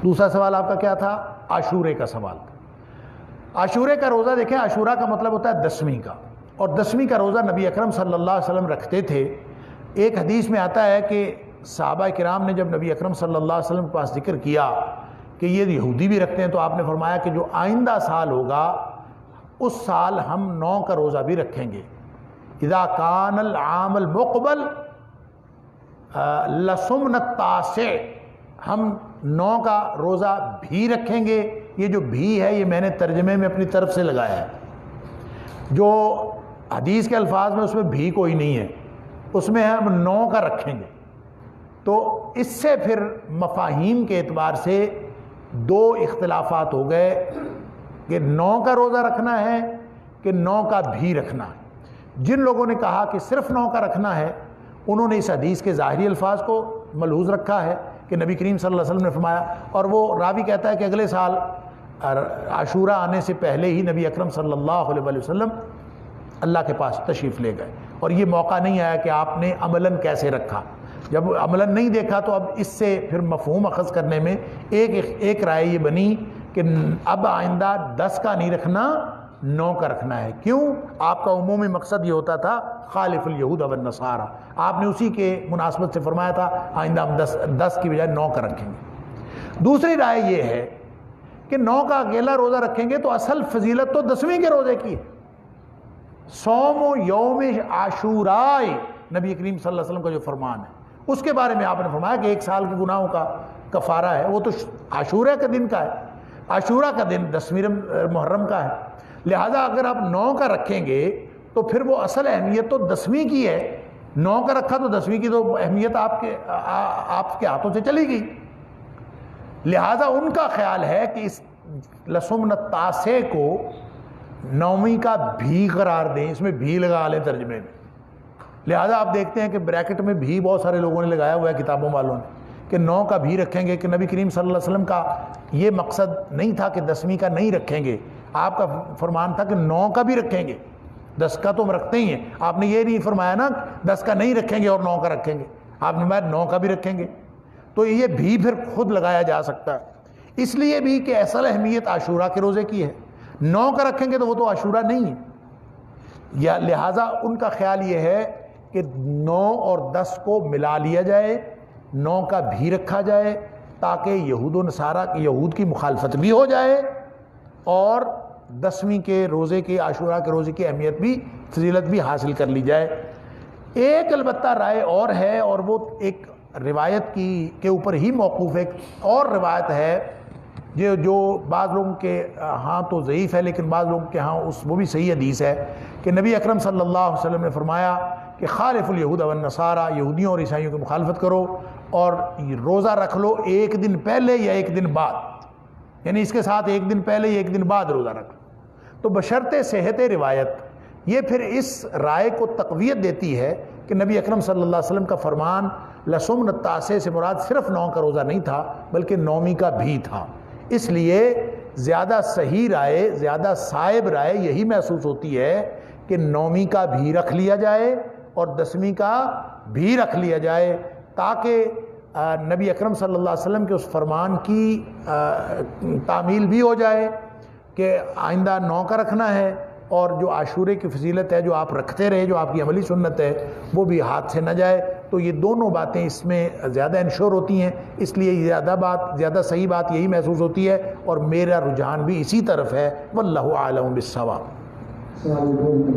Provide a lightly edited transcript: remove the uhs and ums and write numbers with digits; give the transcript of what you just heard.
دوسرا سوال آپ کا کیا تھا؟ عاشورے کا سوال تھا۔ عاشورے کا روزہ دیکھیں، عاشورہ کا مطلب ہوتا ہے 10ویں کا، اور 10ویں کا روزہ نبی اکرم صلی اللہ علیہ وسلم رکھتے تھے۔ ایک حدیث میں آتا ہے کہ صحابہ کرام نے جب نبی اکرم صلی اللہ علیہ وسلم کے پاس ذکر کیا کہ یہ یہودی بھی رکھتے ہیں، تو آپ نے فرمایا کہ جو آئندہ سال ہوگا اس سال ہم 9 کا روزہ بھی رکھیں گے۔ اذا کان العام المقبل لصمنا التاسع، ہم 9 کا روزہ بھی رکھیں گے۔ یہ جو بھی ہے یہ میں نے ترجمے میں اپنی طرف سے لگایا ہے، جو حدیث کے الفاظ میں اس میں بھی کوئی نہیں ہے، اس میں ہم 9 کا رکھیں گے۔ تو اس سے پھر مفاہیم کے اعتبار سے 2 اختلافات ہو گئے کہ 9 کا روزہ رکھنا ہے کہ 9 کا بھی رکھنا ہے۔ جن لوگوں نے کہا کہ صرف 9 کا رکھنا ہے، انہوں نے اس حدیث کے ظاہری الفاظ کو ملحوظ رکھا ہے کہ نبی کریم صلی اللہ علیہ وسلم نے فرمایا، اور وہ راوی کہتا ہے کہ اگلے سال عاشورہ آنے سے پہلے ہی نبی اکرم صلی اللہ علیہ وسلم اللہ کے پاس تشریف لے گئے، اور یہ موقع نہیں آیا کہ آپ نے عملاً کیسے رکھا۔ جب عملاً نہیں دیکھا تو اب اس سے پھر مفہوم اخذ کرنے میں ایک رائے یہ بنی کہ اب آئندہ 10 کا نہیں رکھنا، 9 کا رکھنا ہے۔ کیوں؟ آپ کا عمومی مقصد یہ ہوتا تھا خالف الیہود والنصارى، آپ نے اسی کے مناسبت سے فرمایا تھا آئندہ ہم 10 کی بجائے 9 کا رکھیں گے۔ دوسری رائے یہ ہے کہ 9 کا اکیلا روزہ رکھیں گے تو اصل فضیلت تو 10ویں کے روزے کی ہے۔ صوم یوم عاشوراء نبی کریم صلی اللہ علیہ وسلم کا جو فرمان ہے، اس کے بارے میں آپ نے فرمایا کہ 1 سال کے گناہوں کا کفارہ ہے، وہ تو عاشورہ کے دن کا ہے۔ عاشورہ کا دن 10ویں محرم کا ہے، لہذا اگر آپ 9 کا رکھیں گے تو پھر وہ اصل اہمیت تو 10ویں کی ہے۔ 9 کا رکھا تو 10ویں کی تو اہمیت آپ کے ہاتھوں سے چلی گئی۔ لہذا ان کا خیال ہے کہ اس لصمنا التاسع کو 9ویں کا بھی قرار دیں، اس میں بھی لگا لیں ترجمے میں۔ لہذا آپ دیکھتے ہیں کہ بریکٹ میں بھی بہت سارے لوگوں نے لگایا ہوا ہے کتابوں والوں نے کہ 9 کا بھی رکھیں گے، کہ نبی کریم صلی اللہ علیہ وسلم کا یہ مقصد نہیں تھا کہ 10ویں کا نہیں رکھیں گے، آپ کا فرمان تھا کہ 9 کا بھی رکھیں گے۔ 10 کا تو ہم رکھتے ہی ہیں، آپ نے یہ نہیں فرمایا نا 10 کا نہیں رکھیں گے اور 9 کا رکھیں گے، آپ نے فرمایا 9 کا بھی رکھیں گے۔ تو یہ بھی پھر خود لگایا جا سکتا ہے، اس لیے بھی کہ اصل اہمیت عاشورہ کے روزے کی ہے۔ 9 کا رکھیں گے تو وہ تو عاشورہ نہیں ہے، یا لہٰذا ان کا خیال یہ ہے کہ 9 اور 10 کو ملا لیا جائے، 9 کا بھی رکھا جائے تاکہ یہود و نصارہ یہود کی مخالفت بھی ہو جائے اور 10ویں کے روزے کے عاشورہ کے روزے کی اہمیت بھی فضیلت بھی حاصل کر لی جائے۔ ایک البتہ رائے اور ہے، اور وہ ایک روایت کے اوپر ہی موقوف ایک اور روایت ہے جو بعض لوگوں کے ہاں تو ضعیف ہے، لیکن بعض لوگوں کے ہاں وہ بھی صحیح حدیث ہے کہ نبی اکرم صلی اللہ علیہ وسلم نے فرمایا کہ خالف الیہود والنصارى، یہودیوں اور عیسائیوں کی مخالفت کرو اور روزہ رکھ لو 1 دن پہلے یا 1 دن بعد، یعنی اس کے ساتھ 1 دن پہلے یا 1 دن بعد روزہ رکھ لو۔ تو بشرط صحت روایت یہ پھر اس رائے کو تقویت دیتی ہے کہ نبی اکرم صلی اللہ علیہ وسلم کا فرمان لصمنا التاسع سے مراد صرف 9 کا روزہ نہیں تھا بلکہ 9ویں کا بھی تھا۔ اس لیے زیادہ صحیح رائے، زیادہ صائب رائے یہی محسوس ہوتی ہے کہ 9ویں کا بھی رکھ لیا جائے اور 10ویں کا بھی رکھ لیا جائے، تاکہ نبی اکرم صلی اللہ علیہ وسلم کے اس فرمان کی تعمیل بھی ہو جائے کہ آئندہ 9 کا رکھنا ہے، اور جو عاشورے کی فضیلت ہے جو آپ رکھتے رہے، جو آپ کی عملی سنت ہے، وہ بھی ہاتھ سے نہ جائے۔ تو یہ دونوں باتیں اس میں زیادہ انشور ہوتی ہیں، اس لیے زیادہ صحیح بات یہی محسوس ہوتی ہے، اور میرا رجحان بھی اسی طرف ہے۔ واللہ اعلم بالصواب۔